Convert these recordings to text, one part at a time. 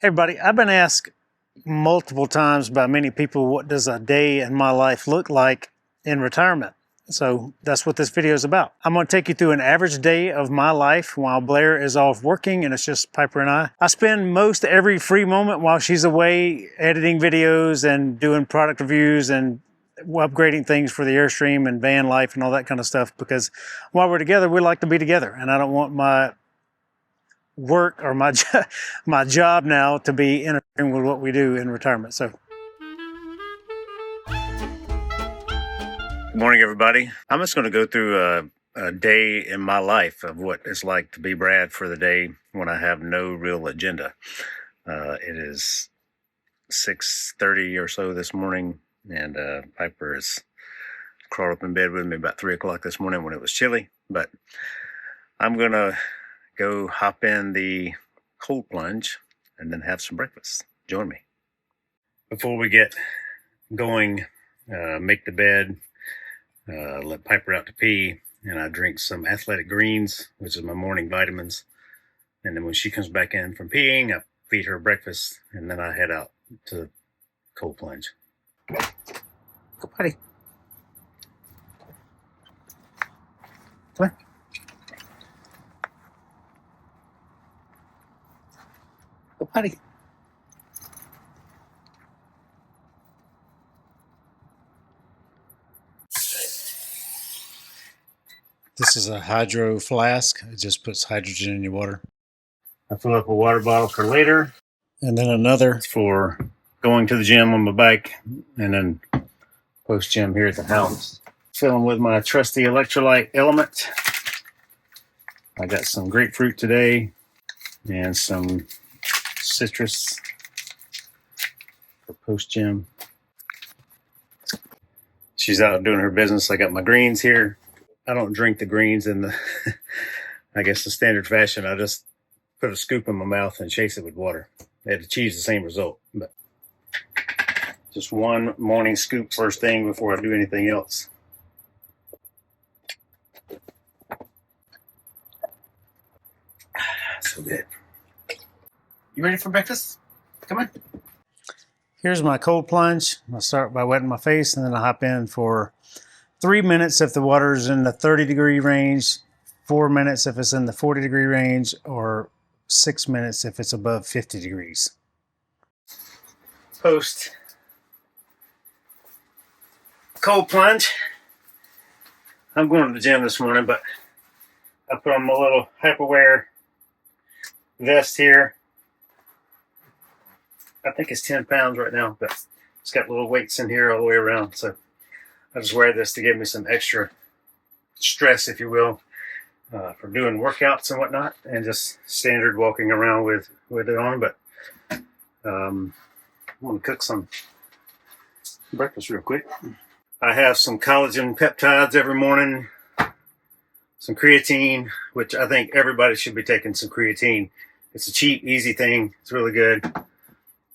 Hey everybody, I've been asked multiple times by many people, what does a day in my life look like in retirement? So that's what this video is about. I'm going to take you through an average day of my life while Blair is off working and it's just Piper and I. I spend most every free moment while she's away editing videos and doing product reviews and upgrading things for the Airstream and van life and all that kind of stuff, because while we're together, we like to be together, and I don't want my work or my job now to be interfering with what we do in retirement. So good morning, everybody. I'm just going to go through a day in my life of what it's like to be Brad for the day when I have no real agenda. It is 6:30 or so this morning, and Piper is crawled up in bed with me about 3 o'clock this morning when it was chilly. But I'm going to go hop in the cold plunge and then have some breakfast. Join me. Before we get going, make the bed, let Piper out to pee, and I drink some athletic greens, which is my morning vitamins. And then when she comes back in from peeing, I feed her breakfast, and then I head out to the cold plunge. Go potty. Come on. Go potty. This is a hydro flask. It just puts hydrogen in your water. I fill up a water bottle for later. And then another for going to the gym on my bike. And then post-gym here at the house. Filling with my trusty electrolyte element. I got some grapefruit today and some citrus for post-gym. She's out doing her business. I got my greens here. I don't drink the greens in the, I guess, the standard fashion. I just put a scoop in my mouth and chase it with water. It achieves the same result, but just one morning scoop first thing before I do anything else. So good. You ready for breakfast? Come on. Here's my cold plunge. I'll start by wetting my face, and then I hop in for 3 minutes if the water's in the 30-degree range, 4 minutes if it's in the 40-degree range, or 6 minutes if it's above 50 degrees. Post cold plunge. I'm going to the gym this morning, but I put on my little hyperwear vest here. I think it's 10 pounds right now, but it's got little weights in here all the way around. So I just wear this to give me some extra stress, if you will, for doing workouts and whatnot, and just standard walking around with it on. But I'm going to cook some breakfast real quick. I have some collagen peptides every morning, some creatine, which I think everybody should be taking some creatine. It's a cheap, easy thing. It's really good.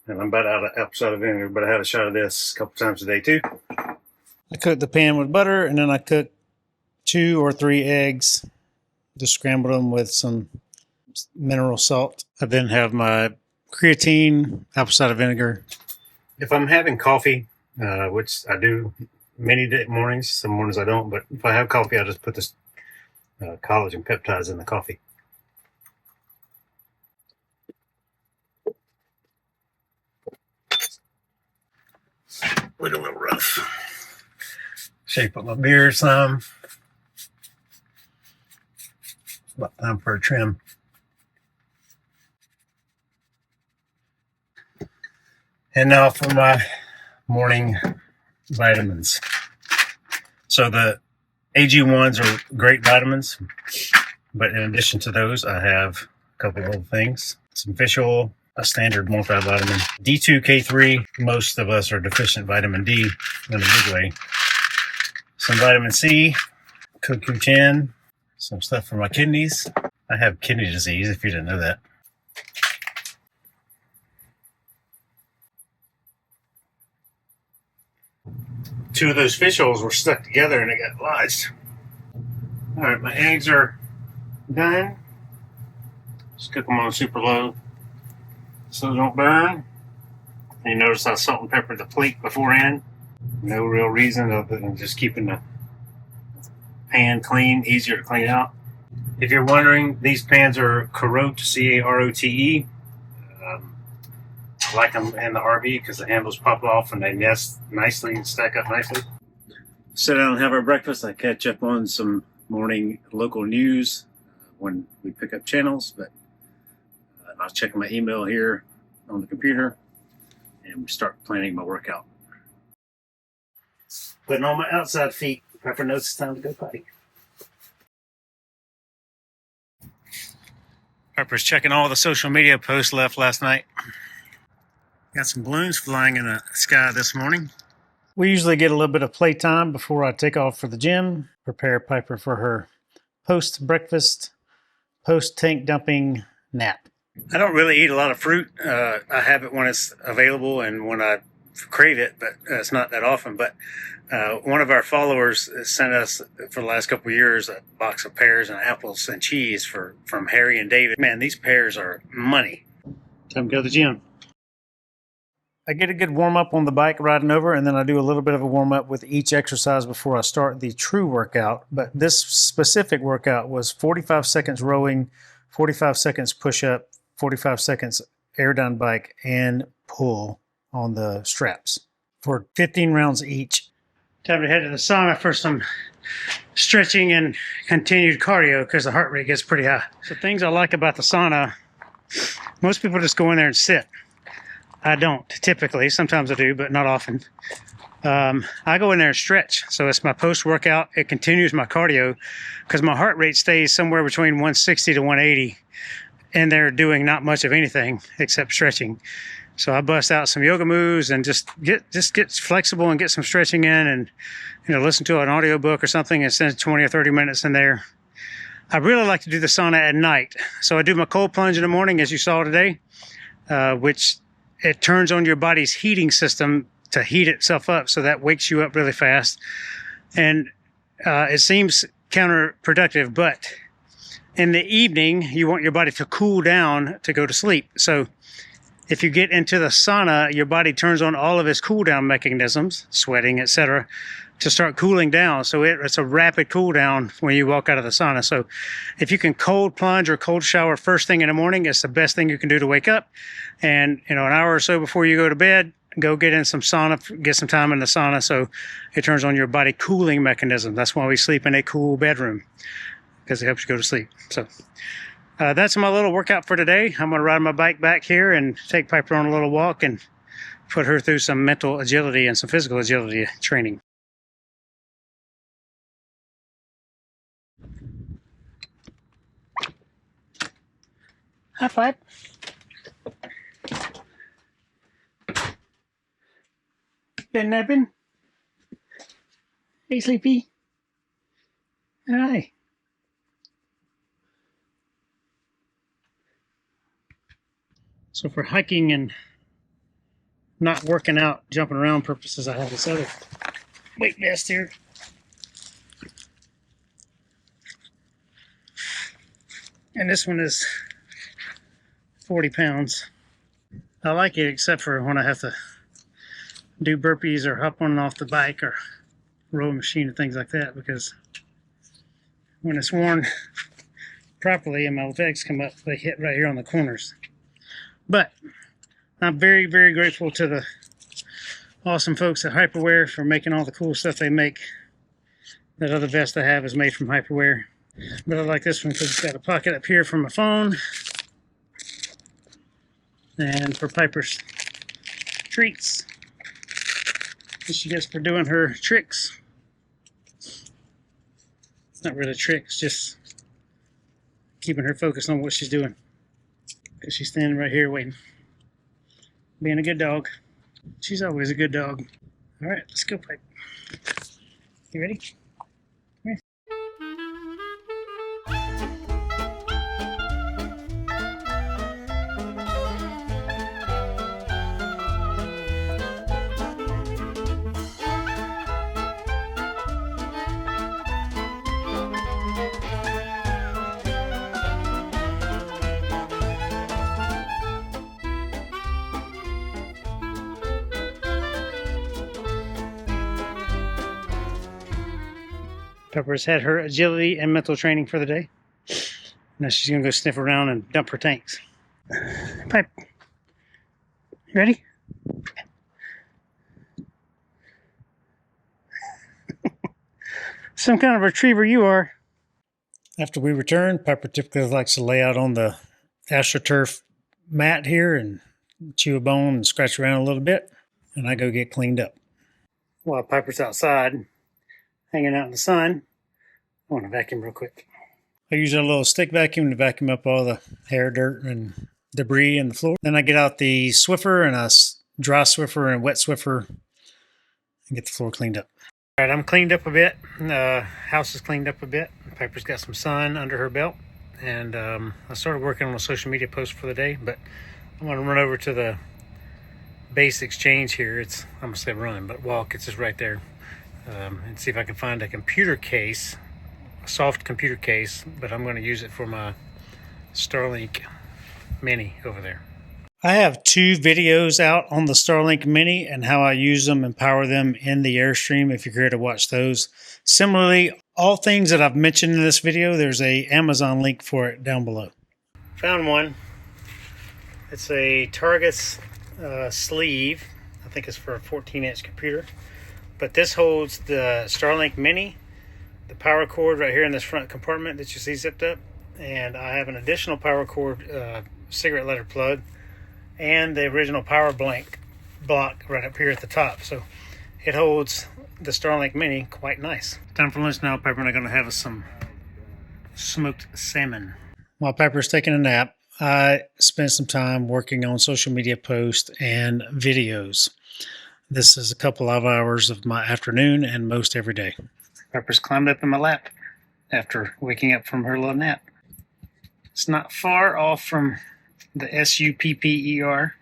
And I'm about out of apple cider vinegar, but I have a shot of this a couple times a day too. I cook the pan with butter, and then I cook 2 or 3 eggs. Just scramble them with some mineral salt. I then have my creatine, apple cider vinegar. If I'm having coffee, which I do many mornings, some mornings I don't, but if I have coffee, I just put this collagen peptides in the coffee. Wait a little rough. Shape up my beard some. It's about time for a trim. And now for my morning vitamins. So the AG1s are great vitamins, but in addition to those, I have a couple of other things. Some fish oil, a standard multivitamin. D2K3, most of us are deficient vitamin D in a big way. Some vitamin C, CoQ10, some stuff for my kidneys. I have kidney disease, if you didn't know that. Two of those fish oils were stuck together and it got lodged. All right, my eggs are done. Just cook them on super low. so they don't burn. And you notice I salt and peppered the plate beforehand. No real reason other than just keeping the pan clean, easier to clean out. If you're wondering, these pans are Carote, C-A-R-O-T-E. I like them in the RV because the handles pop off and they nest nicely and stack up nicely. Sit down and have our breakfast. I catch up on some morning local news when we pick up channels, but I'll check my email here on the computer and start planning my workout. Putting on my outside feet. Pepper knows it's time to go potty. Pepper's checking all the social media posts left last night. Got some balloons flying in the sky this morning. We usually get a little bit of playtime before I take off for the gym. Prepare Piper for her post-breakfast, post-tank dumping nap. I don't really eat a lot of fruit. I have it when it's available and when I crave it, but it's not that often. But one of our followers sent us for the last couple of years a box of pears and apples and cheese from Harry and David. Man, these pears are money. Time to go to the gym. I get a good warm-up on the bike riding over, and then I do a little bit of a warm-up with each exercise before I start the true workout. But this specific workout was 45 seconds rowing, 45 seconds push-up, 45 seconds air down bike, and pull on the straps for 15 rounds each. Time to head to the sauna for some stretching and continued cardio because the heart rate gets pretty high. So things I like about the sauna, most people just go in there and sit. I don't typically. Sometimes I do, but not often. I go in there and stretch. So it's my post-workout. It continues my cardio because my heart rate stays somewhere between 160 to 180. And they're doing not much of anything except stretching. So I bust out some yoga moves and just get flexible and get some stretching in and listen to an audiobook or something and spend 20 or 30 minutes in there. I really like to do the sauna at night. So I do my cold plunge in the morning, as you saw today, which it turns on your body's heating system to heat itself up. So that wakes you up really fast. And it seems counterproductive, but in the evening, you want your body to cool down to go to sleep. So if you get into the sauna, your body turns on all of its cool down mechanisms, sweating, etc., to start cooling down. So it's a rapid cool down when you walk out of the sauna. So if you can cold plunge or cold shower first thing in the morning, it's the best thing you can do to wake up. And, an hour or so before you go to bed, go get in some sauna, get some time in the sauna so it turns on your body cooling mechanism. That's why we sleep in a cool bedroom, because it helps you go to sleep. So that's my little workout for today. I'm going to ride my bike back here and take Piper on a little walk and put her through some mental agility and some physical agility training. High five. Been napping? Hey, Sleepy. Hi. So for hiking and not working out, jumping around purposes, I have this other weight vest here. And this one is 40 pounds. I like it except for when I have to do burpees or hop on and off the bike or row machine and things like that, because when it's worn properly and my legs come up, they hit right here on the corners. But I'm very, very grateful to the awesome folks at Hyperwear for making all the cool stuff they make. That other vest I have is made from Hyperwear. But I like this one because it's got a pocket up here for my phone. And for Piper's treats that she gets for doing her tricks. It's not really tricks, just keeping her focused on what she's doing. Because she's standing right here waiting. Being a good dog. She's always a good dog. Alright, let's go, Pipe. You ready? Come here. Pepper's had her agility and mental training for the day. Now she's gonna go sniff around and dump her tanks. Pipe, you ready? Some kind of retriever you are. After we return, Pepper typically likes to lay out on the AstroTurf mat here and chew a bone and scratch around a little bit, and I go get cleaned up. While Piper's outside, hanging out in the sun, I want to vacuum real quick. I use a little stick vacuum to vacuum up all the hair, dirt, and debris in the floor. Then I get out the Swiffer and a dry Swiffer and wet Swiffer and get the floor cleaned up. All right, I'm cleaned up a bit. House is cleaned up a bit. Piper's got some sun under her belt. And I started working on a social media post for the day, but I'm going to run over to the base exchange here. I'm going to say run, but walk. It's just right there. And see if I can find a computer case, a soft computer case, but I'm going to use it for my Starlink Mini over there. I have 2 videos out on the Starlink Mini and how I use them and power them in the Airstream if you're here to watch those. Similarly, all things that I've mentioned in this video, there's a Amazon link for it down below. Found one. It's a Targus sleeve. I think it's for a 14-inch computer. But this holds the Starlink Mini, the power cord right here in this front compartment that you see zipped up. And I have an additional power cord cigarette lighter plug and the original power block right up here at the top. So it holds the Starlink Mini quite nice. Time for lunch now. Pepper and I are going to have some smoked salmon. While Pepper's taking a nap, I spent some time working on social media posts and videos. This is a couple of hours of my afternoon and most every day. Pepper's climbed up in my lap after waking up from her little nap. It's not far off from the SUPPER.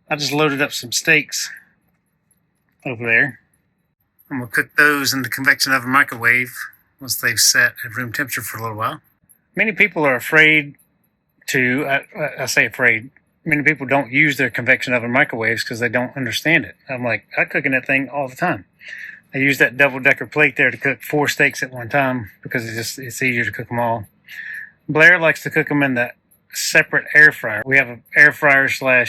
I just loaded up some steaks over there. I'm going to cook those in the convection oven microwave once they've set at room temperature for a little while. Many people are afraid to, I say afraid, many people don't use their convection oven microwaves because they don't understand it. I'm like, I cook in that thing all the time. I use that double-decker plate there to cook 4 steaks at one time because it's easier to cook them all. Blair likes to cook them in the separate air fryer. We have an air fryer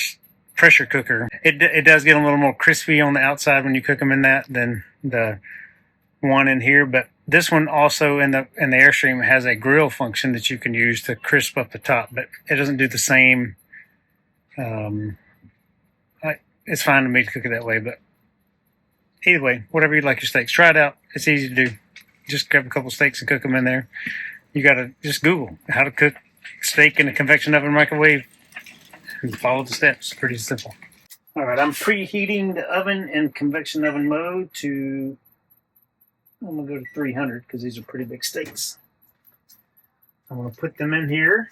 / pressure cooker. It does get a little more crispy on the outside when you cook them in that than the one in here, but this one also in the Airstream has a grill function that you can use to crisp up the top, but it doesn't do the same. It's fine to me to cook it that way, but either way, whatever you like your steaks, try it out. It's easy to do. Just grab a couple steaks and cook them in there. You gotta just Google how to cook steak in a convection oven microwave and follow the steps. Pretty simple. All right, I'm preheating the oven in convection oven mode to, I'm gonna go to 300 because these are pretty big steaks. I'm gonna put them in here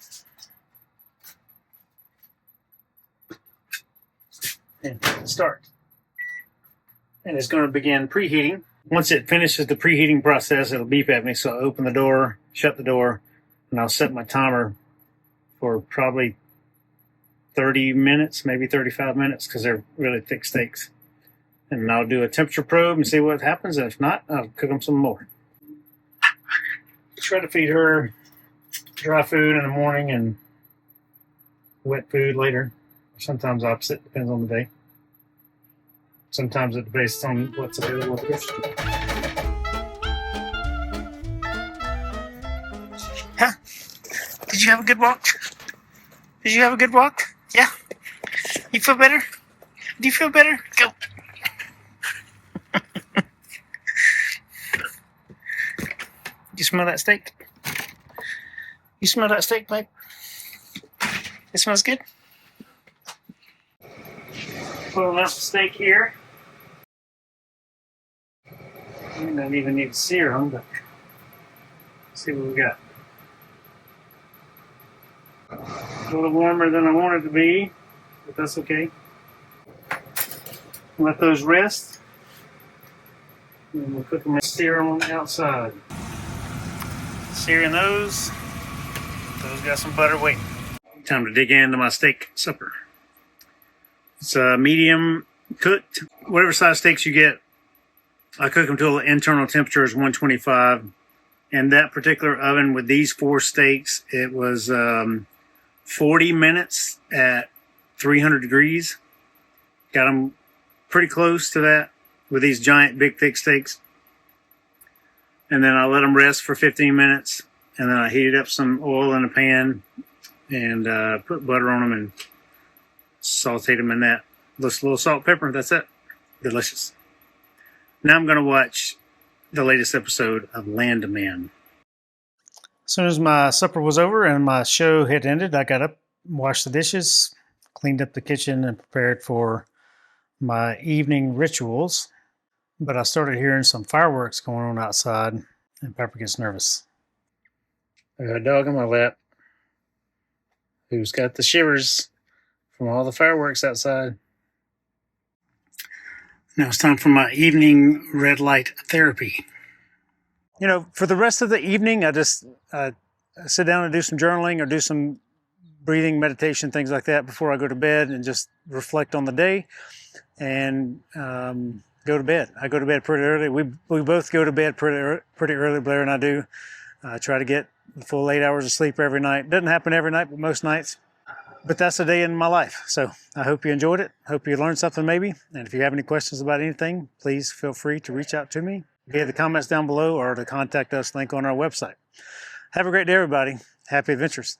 and start. And it's gonna begin preheating. Once it finishes the preheating process, it'll beep at me. So I'll open the door, shut the door, and I'll set my timer for probably 30 minutes, maybe 35 minutes, because they're really thick steaks. And I'll do a temperature probe and see what happens. And if not, I'll cook them some more. Try to feed her dry food in the morning and wet food later. Sometimes opposite, depends on the day. Sometimes it's based on what's available. Huh? Did you have a good walk? Did you have a good walk? Yeah? You feel better? Do you feel better? Go. You smell that steak? You smell that steak, babe? It smells good? Pulling out the steak here. I don't even need to sear them, but let's see what we got. A little warmer than I want it to be, but that's okay. Let those rest. And we'll cook them and sear them on the outside. Searing those. Those got some butter waiting. Time to dig into my steak supper. It's medium cooked. Whatever size steaks you get, I cook them till the internal temperature is 125. And that particular oven with these 4 steaks, it was 40 minutes at 300 degrees. Got them pretty close to that with these giant, big, thick steaks. And then I let them rest for 15 minutes. And then I heated up some oil in a pan and put butter on them and sauteed them in that. Just a little salt, pepper. That's it. Delicious. Now I'm going to watch the latest episode of Landman. As soon as my supper was over and my show had ended, I got up, washed the dishes, cleaned up the kitchen, and prepared for my evening rituals. But I started hearing some fireworks going on outside, and Pepper gets nervous. I got a dog on my lap who's got the shivers from all the fireworks outside. Now it's time for my evening red light therapy. You know, for the rest of the evening, I just sit down and do some journaling or do some breathing, meditation, things like that before I go to bed and just reflect on the day and go to bed. I go to bed pretty early. We both go to bed pretty early, Blair and I do. I try to get the full 8 hours of sleep every night. Doesn't happen every night, but most nights. But that's a day in my life. So I hope you enjoyed it. Hope you learned something maybe. And if you have any questions about anything, please feel free to reach out to me via the comments down below or the contact us link on our website. Have a great day, everybody. Happy adventures.